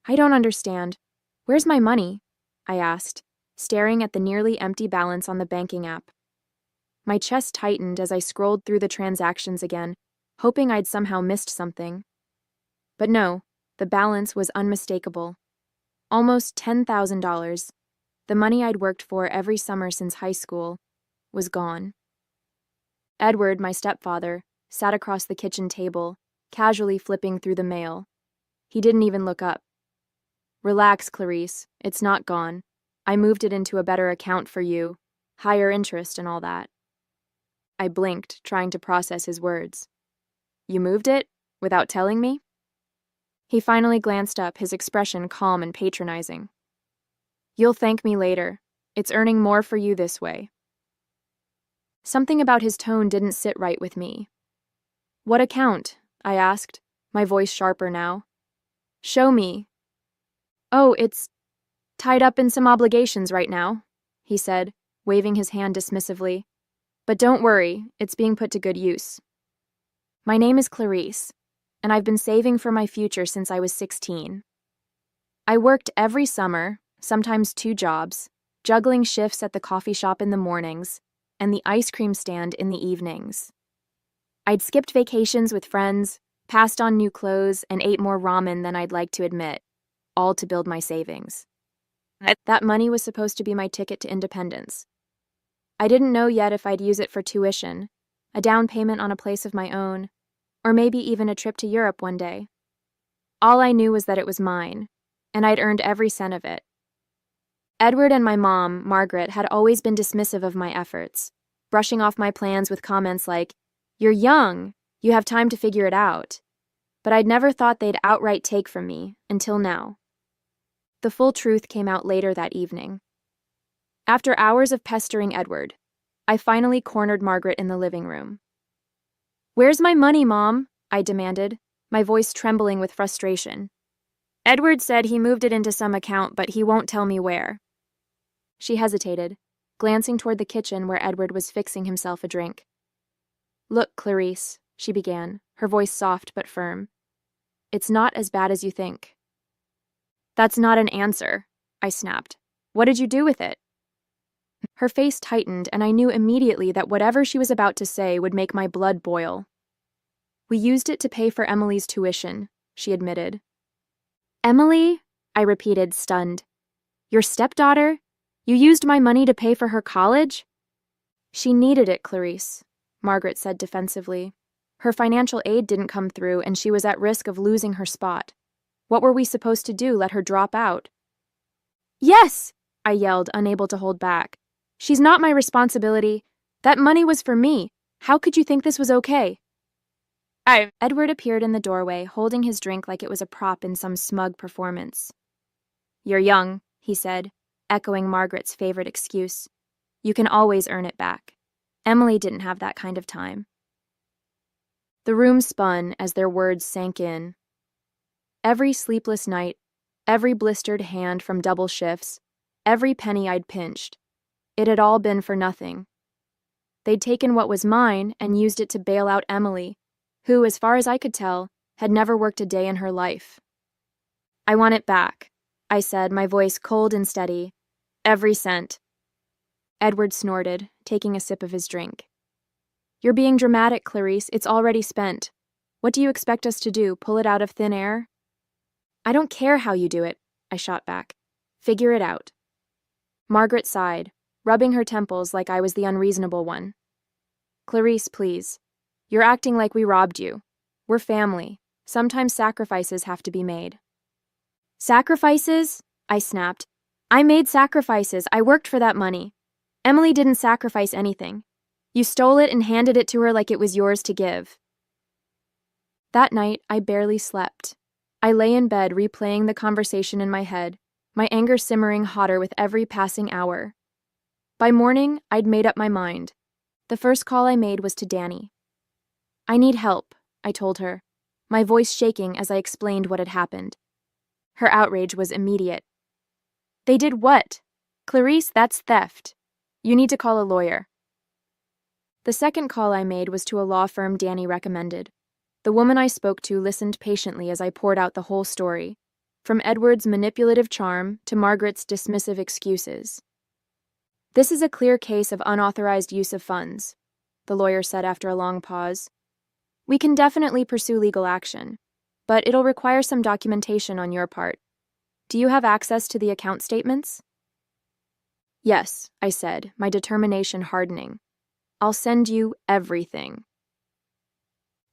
I don't understand. Where's my money? I asked, staring at the nearly empty balance on the banking app. My chest tightened as I scrolled through the transactions again, hoping I'd somehow missed something. But no, the balance was unmistakable. Almost $10,000. The money I'd worked for every summer since high school was gone. Edward, my stepfather, sat across the kitchen table, casually flipping through the mail. He didn't even look up. Relax, Clarice. It's not gone. I moved it into a better account for you. Higher interest and all that. I blinked, trying to process his words. You moved it? Without telling me? He finally glanced up, his expression calm and patronizing. You'll thank me later. It's earning more for you this way. Something about his tone didn't sit right with me. What account? I asked, my voice sharper now. Show me. Oh, it's tied up in some obligations right now, he said, waving his hand dismissively. But don't worry, it's being put to good use. My name is Clarice, and I've been saving for my future since I was 16. I worked every summer, sometimes 2 jobs, juggling shifts at the coffee shop in the mornings and the ice cream stand in the evenings. I'd skipped vacations with friends, passed on new clothes, and ate more ramen than I'd like to admit, all to build my savings. That money was supposed to be my ticket to independence. I didn't know yet if I'd use it for tuition, a down payment on a place of my own, or maybe even a trip to Europe one day. All I knew was that it was mine, and I'd earned every cent of it. Edward and my mom, Margaret, had always been dismissive of my efforts, brushing off my plans with comments like, "You're young, you have time to figure it out." But I'd never thought they'd outright take from me, until now. The full truth came out later that evening. After hours of pestering Edward, I finally cornered Margaret in the living room. Where's my money, Mom? I demanded, my voice trembling with frustration. Edward said he moved it into some account, but he won't tell me where. She hesitated, glancing toward the kitchen where Edward was fixing himself a drink. Look, Clarice, she began, her voice soft but firm. It's not as bad as you think. That's not an answer, I snapped. What did you do with it? Her face tightened, and I knew immediately that whatever she was about to say would make my blood boil. We used it to pay for Emily's tuition, she admitted. Emily? I repeated, stunned. Your stepdaughter? You used my money to pay for her college? She needed it, Clarice, Margaret said defensively. Her financial aid didn't come through, and she was at risk of losing her spot. What were we supposed to do, let her drop out? Yes, I yelled, unable to hold back. She's not my responsibility. That money was for me. How could you think this was okay? Edward appeared in the doorway, holding his drink like it was a prop in some smug performance. You're young, he said, echoing Margaret's favorite excuse. You can always earn it back. Emily didn't have that kind of time. The room spun as their words sank in. Every sleepless night, every blistered hand from double shifts, every penny I'd pinched, it had all been for nothing. They'd taken what was mine and used it to bail out Emily, who, as far as I could tell, had never worked a day in her life. I want it back, I said, my voice cold and steady. Every cent. Edward snorted, taking a sip of his drink. You're being dramatic, Clarice. It's already spent. What do you expect us to do, pull it out of thin air? I don't care how you do it, I shot back. Figure it out. Margaret sighed, rubbing her temples like I was the unreasonable one. Clarice, please. You're acting like we robbed you. We're family. Sometimes sacrifices have to be made. Sacrifices? I snapped. I made sacrifices. I worked for that money. Emily didn't sacrifice anything. You stole it and handed it to her like it was yours to give. That night, I barely slept. I lay in bed replaying the conversation in my head, my anger simmering hotter with every passing hour. By morning, I'd made up my mind. The first call I made was to Danny. I need help, I told her, my voice shaking as I explained what had happened. Her outrage was immediate. They did what? Clarice, that's theft. You need to call a lawyer. The second call I made was to a law firm Danny recommended. The woman I spoke to listened patiently as I poured out the whole story, from Edward's manipulative charm to Margaret's dismissive excuses. "This is a clear case of unauthorized use of funds," the lawyer said after a long pause. "We can definitely pursue legal action, but it'll require some documentation on your part. Do you have access to the account statements?" "Yes," I said, my determination hardening. "I'll send you everything."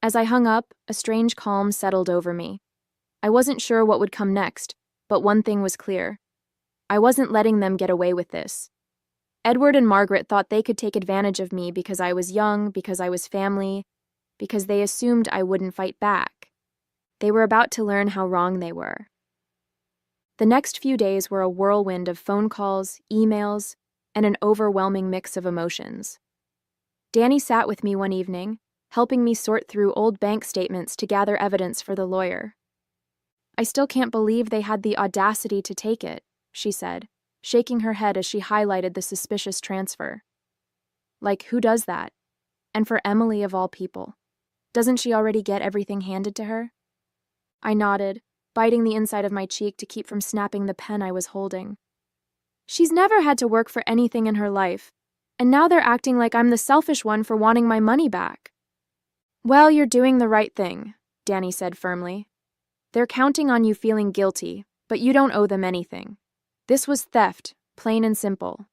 As I hung up, a strange calm settled over me. I wasn't sure what would come next, but one thing was clear. I wasn't letting them get away with this. Edward and Margaret thought they could take advantage of me because I was young, because I was family, because they assumed I wouldn't fight back. They were about to learn how wrong they were. The next few days were a whirlwind of phone calls, emails, and an overwhelming mix of emotions. Danny sat with me one evening, helping me sort through old bank statements to gather evidence for the lawyer. "I still can't believe they had the audacity to take it," she said, shaking her head as she highlighted the suspicious transfer. "Like, who does that? And for Emily of all people. Doesn't she already get everything handed to her?" I nodded, biting the inside of my cheek to keep from snapping the pen I was holding. "She's never had to work for anything in her life, and now they're acting like I'm the selfish one for wanting my money back." "Well, you're doing the right thing," Danny said firmly. "They're counting on you feeling guilty, but you don't owe them anything. This was theft, plain and simple."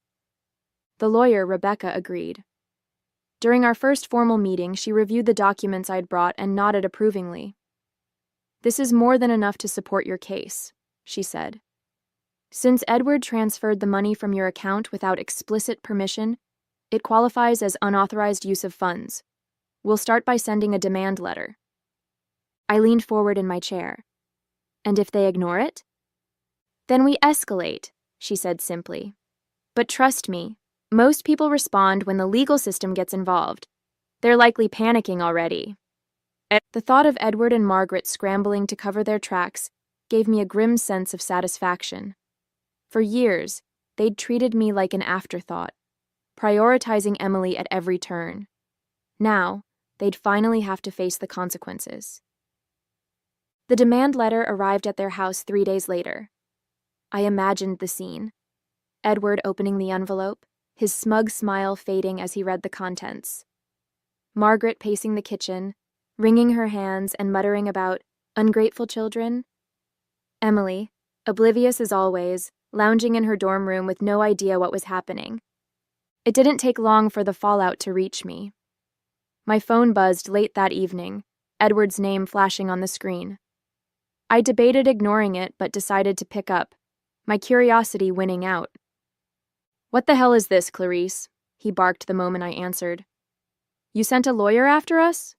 The lawyer, Rebecca, agreed. During our first formal meeting, she reviewed the documents I'd brought and nodded approvingly. "This is more than enough to support your case," she said. "Since Edward transferred the money from your account without explicit permission, it qualifies as unauthorized use of funds. We'll start by sending a demand letter." I leaned forward in my chair. "And if they ignore it?" "Then we escalate," she said simply. "But trust me, most people respond when the legal system gets involved. They're likely panicking already." The thought of Edward and Margaret scrambling to cover their tracks gave me a grim sense of satisfaction. For years, they'd treated me like an afterthought, prioritizing Emily at every turn. Now, they'd finally have to face the consequences. The demand letter arrived at their house 3 days later. I imagined the scene. Edward opening the envelope, his smug smile fading as he read the contents. Margaret pacing the kitchen, wringing her hands and muttering about ungrateful children. Emily, oblivious as always, lounging in her dorm room with no idea what was happening. It didn't take long for the fallout to reach me. My phone buzzed late that evening, Edward's name flashing on the screen. I debated ignoring it, but decided to pick up, my curiosity winning out. "What the hell is this, Clarice?" he barked the moment I answered. "You sent a lawyer after us?"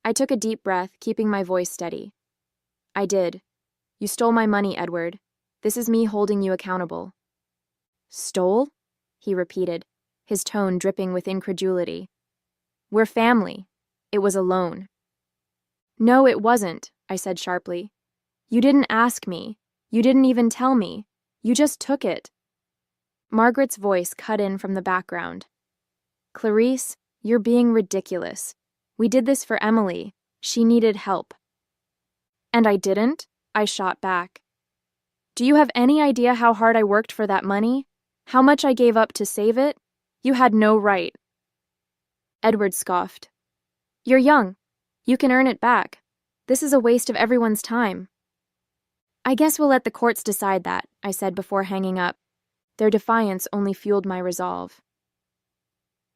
I took a deep breath, keeping my voice steady. "I did. You stole my money, Edward. This is me holding you accountable." "Stole?" he repeated, his tone dripping with incredulity. "We're family. It was a loan." "No, it wasn't," I said sharply. "You didn't ask me. You didn't even tell me. You just took it." Margaret's voice cut in from the background. "Clarice, you're being ridiculous. We did this for Emily. She needed help." "And I didn't?" I shot back. "Do you have any idea how hard I worked for that money? How much I gave up to save it? You had no right." Edward scoffed. "You're young. You can earn it back. This is a waste of everyone's time." "I guess we'll let the courts decide that," I said before hanging up. Their defiance only fueled my resolve.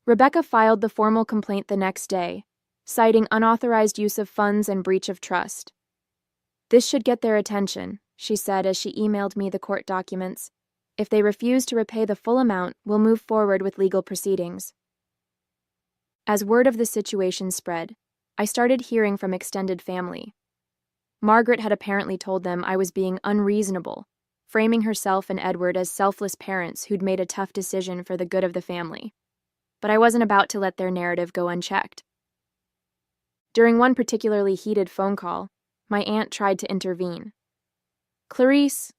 Rebecca filed the formal complaint the next day, citing unauthorized use of funds and breach of trust. "This should get their attention," she said as she emailed me the court documents. "If they refuse to repay the full amount, we'll move forward with legal proceedings." As word of the situation spread, I started hearing from extended family. Margaret had apparently told them I was being unreasonable, framing herself and Edward as selfless parents who'd made a tough decision for the good of the family. But I wasn't about to let their narrative go unchecked. During one particularly heated phone call, my aunt tried to intervene. "Clarice,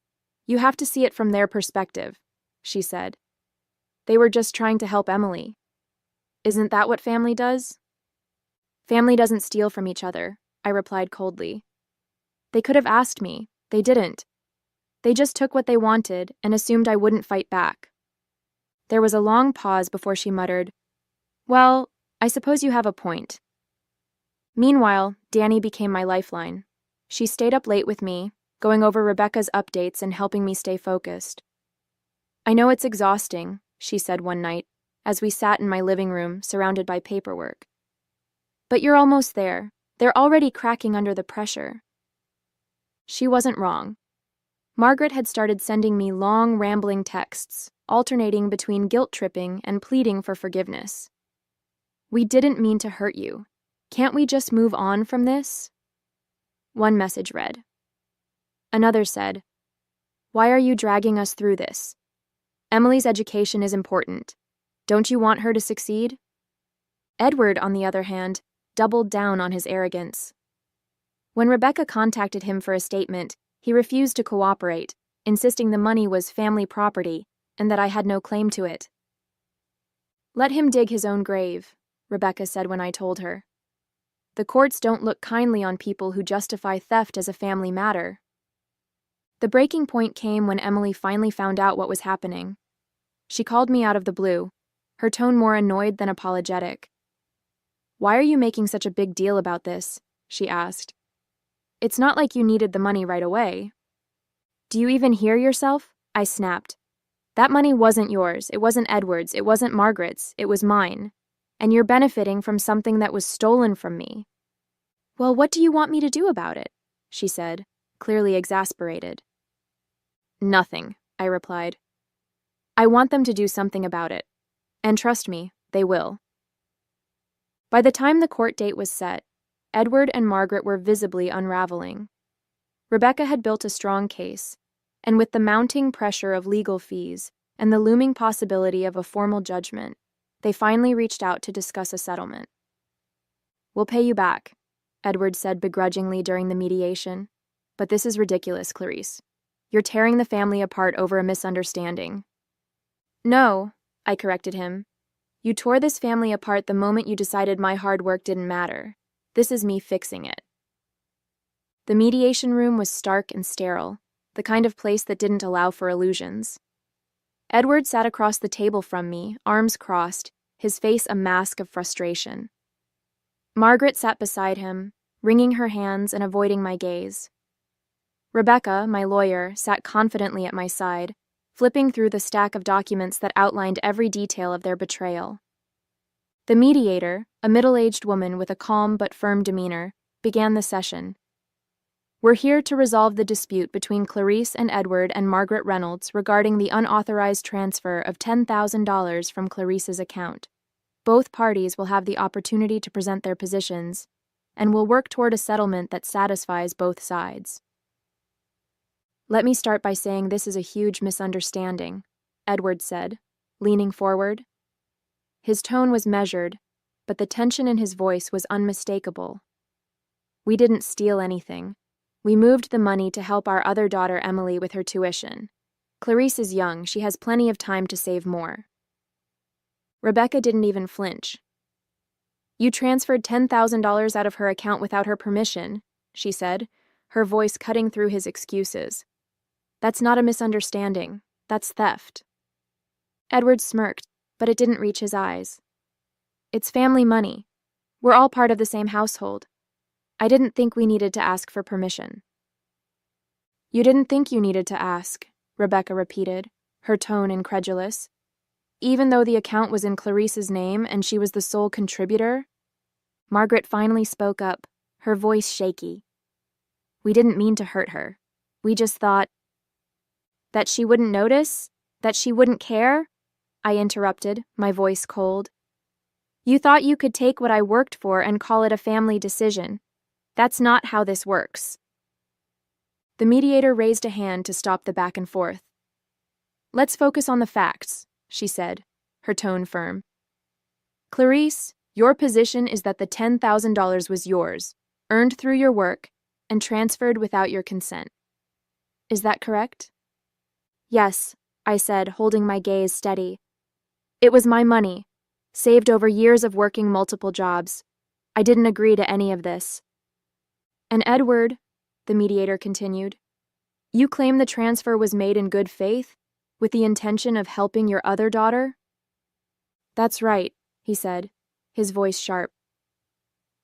you have to see it from their perspective," she said. "They were just trying to help Emily. Isn't that what family does?" "Family doesn't steal from each other," I replied coldly. "They could have asked me. They didn't. They just took what they wanted and assumed I wouldn't fight back. There was a long pause before she muttered, "Well, I suppose you have a point." Meanwhile, Danny became my lifeline. She stayed up late with me, going over Rebecca's updates and helping me stay focused. "I know it's exhausting," she said one night, as we sat in my living room, surrounded by paperwork. "But you're almost there. They're already cracking under the pressure." She wasn't wrong. Margaret had started sending me long, rambling texts, alternating between guilt-tripping and pleading for forgiveness. "We didn't mean to hurt you. Can't we just move on from this?" One message read. Another said, "Why are you dragging us through this? Emily's education is important. Don't you want her to succeed?" Edward, on the other hand, doubled down on his arrogance. When Rebecca contacted him for a statement, he refused to cooperate, insisting the money was family property and that I had no claim to it. "Let him dig his own grave," Rebecca said when I told her. "The courts don't look kindly on people who justify theft as a family matter." The breaking point came when Emily finally found out what was happening. She called me out of the blue, her tone more annoyed than apologetic. "Why are you making such a big deal about this?" she asked. "It's not like you needed the money right away." "Do you even hear yourself?" I snapped. "That money wasn't yours, it wasn't Edward's, it wasn't Margaret's, it was mine. And you're benefiting from something that was stolen from me." "Well, what do you want me to do about it?" she said, clearly exasperated. "Nothing," I replied. "I want them to do something about it. And trust me, they will." By the time the court date was set, Edward and Margaret were visibly unraveling. Rebecca had built a strong case, and with the mounting pressure of legal fees and the looming possibility of a formal judgment, they finally reached out to discuss a settlement. "We'll pay you back," Edward said begrudgingly during the mediation. "But this is ridiculous, Clarice. You're tearing the family apart over a misunderstanding." "No," I corrected him. "You tore this family apart the moment you decided my hard work didn't matter. This is me fixing it." The mediation room was stark and sterile, the kind of place that didn't allow for illusions. Edward sat across the table from me, arms crossed, his face a mask of frustration. Margaret sat beside him, wringing her hands and avoiding my gaze. Rebecca, my lawyer, sat confidently at my side, flipping through the stack of documents that outlined every detail of their betrayal. The mediator, a middle-aged woman with a calm but firm demeanor, began the session. "We're here to resolve the dispute between Clarice and Edward and Margaret Reynolds regarding the unauthorized transfer of $10,000 from Clarice's account. Both parties will have the opportunity to present their positions, and will work toward a settlement that satisfies both sides." "Let me start by saying this is a huge misunderstanding," Edward said, leaning forward. His tone was measured, but the tension in his voice was unmistakable. "We didn't steal anything. We moved the money to help our other daughter Emily with her tuition. Clarice is young, she has plenty of time to save more." Rebecca didn't even flinch. "You transferred $10,000 out of her account without her permission," she said, her voice cutting through his excuses. "That's not a misunderstanding. That's theft." Edward smirked, but it didn't reach his eyes. "It's family money. We're all part of the same household. I didn't think we needed to ask for permission." "You didn't think you needed to ask," Rebecca repeated, her tone incredulous. "Even though the account was in Clarice's name and she was the sole contributor?" Margaret finally spoke up, her voice shaky. "We didn't mean to hurt her. We just thought—" "That she wouldn't notice? That she wouldn't care?" I interrupted, my voice cold. "You thought you could take what I worked for and call it a family decision. That's not how this works." The mediator raised a hand to stop the back and forth. "Let's focus on the facts," she said, her tone firm. "Clarice, your position is that the $10,000 was yours, earned through your work, and transferred without your consent. Is that correct?" "Yes," I said, holding my gaze steady. "It was my money, saved over years of working multiple jobs. I didn't agree to any of this." "And Edward," the mediator continued, You claim the transfer was made in good faith, with the intention of helping your other daughter? That's right, he said, his voice sharp.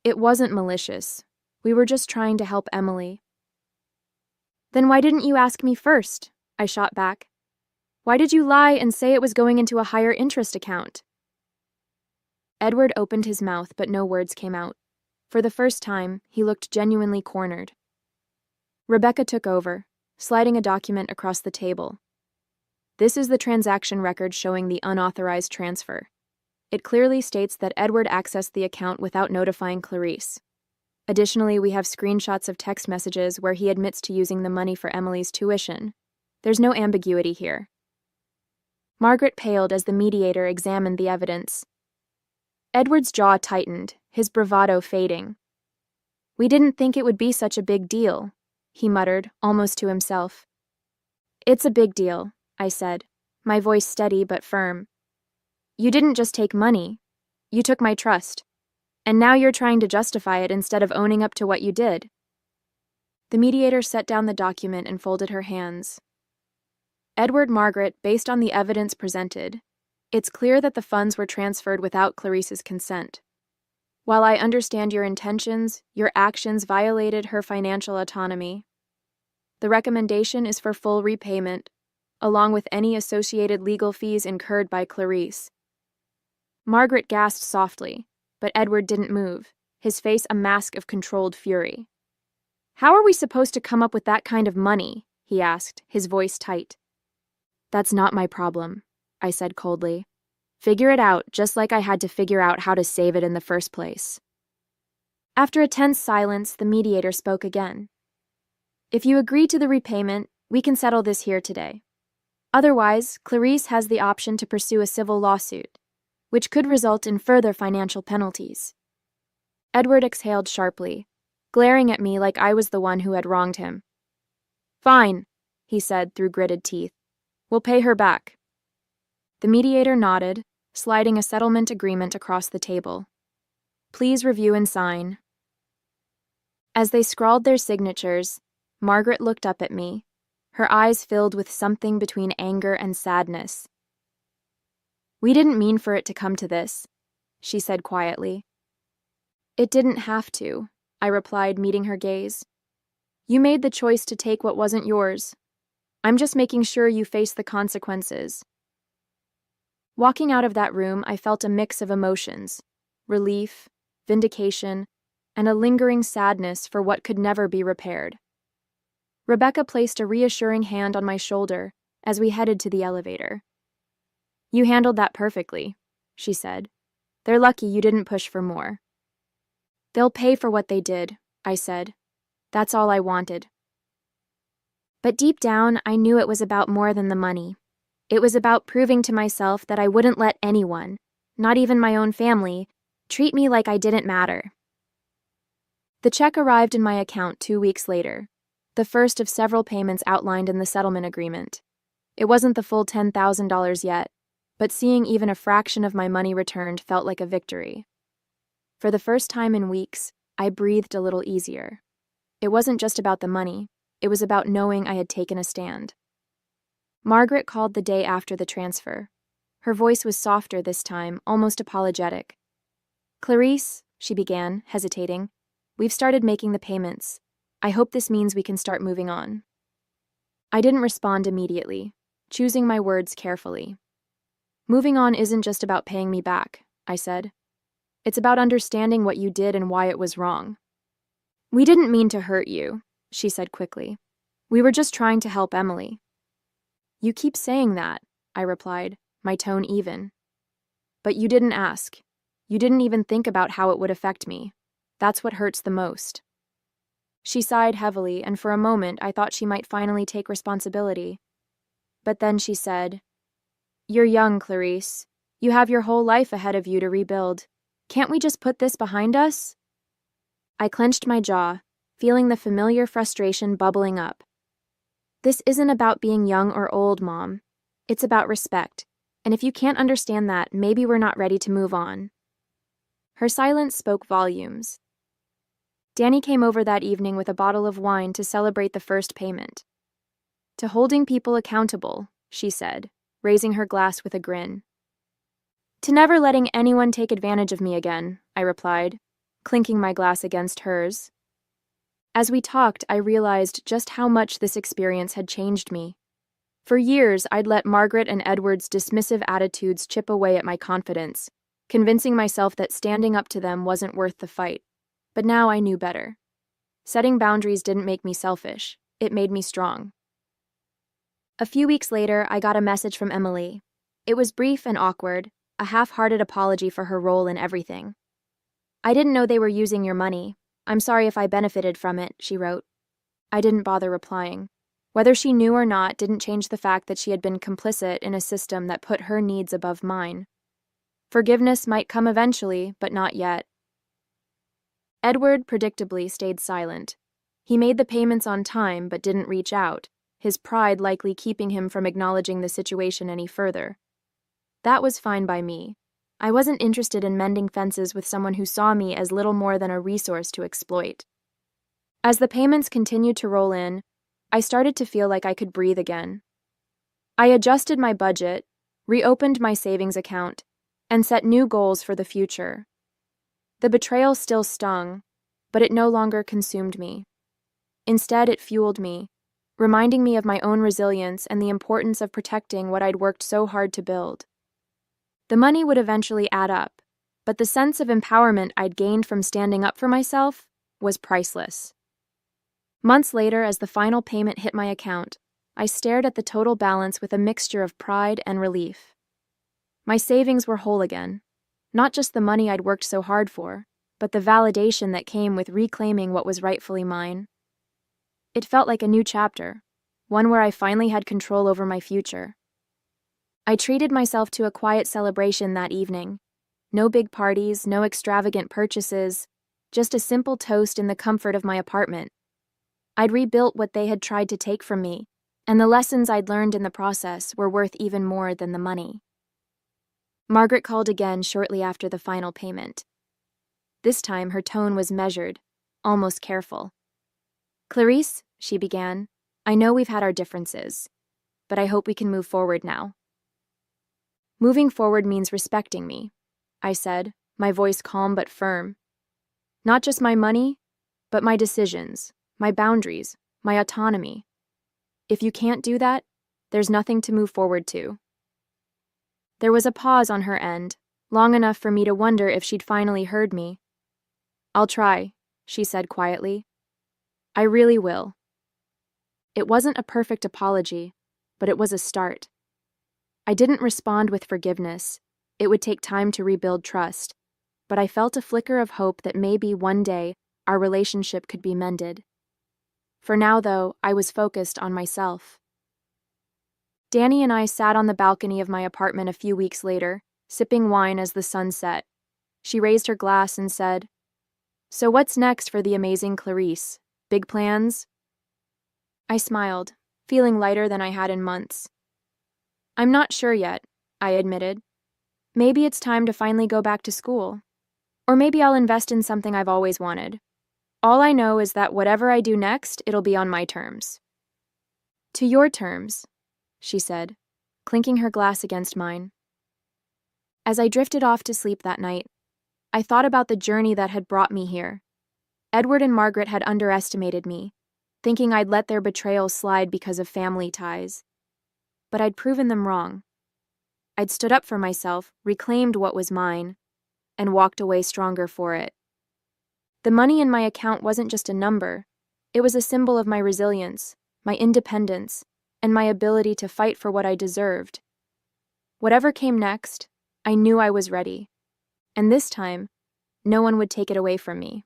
It wasn't malicious. We were just trying to help Emily. Then why didn't you ask me first? I shot back. Why did you lie and say it was going into a higher interest account? Edward opened his mouth, but no words came out. For the first time, he looked genuinely cornered. Rebecca took over, sliding a document across the table. This is the transaction record showing the unauthorized transfer. It clearly states that Edward accessed the account without notifying Clarice. Additionally, we have screenshots of text messages where he admits to using the money for Emily's tuition. There's no ambiguity here. Margaret paled as the mediator examined the evidence. Edward's jaw tightened, his bravado fading. We didn't think it would be such a big deal, he muttered, almost to himself. It's a big deal, I said, my voice steady but firm. You didn't just take money. You took my trust. And now you're trying to justify it instead of owning up to what you did. The mediator set down the document and folded her hands. Edward, Margaret, based on the evidence presented, it's clear that the funds were transferred without Clarice's consent. While I understand your intentions, your actions violated her financial autonomy. The recommendation is for full repayment, along with any associated legal fees incurred by Clarice. Margaret gasped softly, but Edward didn't move, his face a mask of controlled fury. How are we supposed to come up with that kind of money? He asked, his voice tight. That's not my problem, I said coldly. Figure it out, just like I had to figure out how to save it in the first place. After a tense silence, the mediator spoke again. If you agree to the repayment, we can settle this here today. Otherwise, Clarice has the option to pursue a civil lawsuit, which could result in further financial penalties. Edward exhaled sharply, glaring at me like I was the one who had wronged him. Fine, he said through gritted teeth. We'll pay her back. The mediator nodded, sliding a settlement agreement across the table. Please review and sign. As they scrawled their signatures, Margaret looked up at me, her eyes filled with something between anger and sadness. We didn't mean for it to come to this, she said quietly. It didn't have to, I replied, meeting her gaze. You made the choice to take what wasn't yours. I'm just making sure you face the consequences. Walking out of that room, I felt a mix of emotions, relief, vindication, and a lingering sadness for what could never be repaired. Rebecca placed a reassuring hand on my shoulder as we headed to the elevator. You handled that perfectly, she said. They're lucky you didn't push for more. They'll pay for what they did, I said. That's all I wanted. But deep down, I knew it was about more than the money. It was about proving to myself that I wouldn't let anyone, not even my own family, treat me like I didn't matter. The check arrived in my account 2 weeks later, the first of several payments outlined in the settlement agreement. It wasn't the full $10,000 yet, but seeing even a fraction of my money returned felt like a victory. For the first time in weeks, I breathed a little easier. It wasn't just about the money. It was about knowing I had taken a stand. Margaret called the day after the transfer. Her voice was softer this time, almost apologetic. Clarice, she began, hesitating, we've started making the payments. I hope this means we can start moving on. I didn't respond immediately, choosing my words carefully. Moving on isn't just about paying me back, I said. It's about understanding what you did and why it was wrong. We didn't mean to hurt you, she said quickly. We were just trying to help Emily. You keep saying that, I replied, my tone even. But you didn't ask. You didn't even think about how it would affect me. That's what hurts the most. She sighed heavily, and for a moment I thought she might finally take responsibility. But then she said, You're young, Clarice. You have your whole life ahead of you to rebuild. Can't we just put this behind us? I clenched my jaw, feeling the familiar frustration bubbling up. This isn't about being young or old, Mom. It's about respect, and if you can't understand that, maybe we're not ready to move on. Her silence spoke volumes. Danny came over that evening with a bottle of wine to celebrate the first payment. To holding people accountable, she said, raising her glass with a grin. To never letting anyone take advantage of me again, I replied, clinking my glass against hers. As we talked, I realized just how much this experience had changed me. For years, I'd let Margaret and Edward's dismissive attitudes chip away at my confidence, convincing myself that standing up to them wasn't worth the fight. But now I knew better. Setting boundaries didn't make me selfish, it made me strong. A few weeks later, I got a message from Emily. It was brief and awkward, a half-hearted apology for her role in everything. I didn't know they were using your money. I'm sorry if I benefited from it, she wrote. I didn't bother replying. Whether she knew or not didn't change the fact that she had been complicit in a system that put her needs above mine. Forgiveness might come eventually, but not yet. Edward predictably stayed silent. He made the payments on time but didn't reach out, his pride likely keeping him from acknowledging the situation any further. That was fine by me. I wasn't interested in mending fences with someone who saw me as little more than a resource to exploit. As the payments continued to roll in, I started to feel like I could breathe again. I adjusted my budget, reopened my savings account, and set new goals for the future. The betrayal still stung, but it no longer consumed me. Instead, it fueled me, reminding me of my own resilience and the importance of protecting what I'd worked so hard to build. The money would eventually add up, but the sense of empowerment I'd gained from standing up for myself was priceless. Months later, as the final payment hit my account, I stared at the total balance with a mixture of pride and relief. My savings were whole again, not just the money I'd worked so hard for, but the validation that came with reclaiming what was rightfully mine. It felt like a new chapter, one where I finally had control over my future. I treated myself to a quiet celebration that evening. No big parties, no extravagant purchases, just a simple toast in the comfort of my apartment. I'd rebuilt what they had tried to take from me, and the lessons I'd learned in the process were worth even more than the money. Margaret called again shortly after the final payment. This time her tone was measured, almost careful. "Clarice," she began, "I know we've had our differences, but I hope we can move forward now." "Moving forward means respecting me," I said, my voice calm but firm. "Not just my money, but my decisions, my boundaries, my autonomy. If you can't do that, there's nothing to move forward to." There was a pause on her end, long enough for me to wonder if she'd finally heard me. "I'll try," she said quietly. "I really will." It wasn't a perfect apology, but it was a start. I didn't respond with forgiveness. It would take time to rebuild trust, but I felt a flicker of hope that maybe one day our relationship could be mended. For now, though, I was focused on myself. Danny and I sat on the balcony of my apartment a few weeks later, sipping wine as the sun set. She raised her glass and said, "So what's next for the amazing Clarice? Big plans?" I smiled, feeling lighter than I had in months. "I'm not sure yet," I admitted. "Maybe it's time to finally go back to school. Or maybe I'll invest in something I've always wanted. All I know is that whatever I do next, it'll be on my terms." "To your terms," she said, clinking her glass against mine. As I drifted off to sleep that night, I thought about the journey that had brought me here. Edward and Margaret had underestimated me, thinking I'd let their betrayal slide because of family ties. But I'd proven them wrong. I'd stood up for myself, reclaimed what was mine, and walked away stronger for it. The money in my account wasn't just a number. It was a symbol of my resilience, my independence, and my ability to fight for what I deserved. Whatever came next, I knew I was ready. And this time, no one would take it away from me.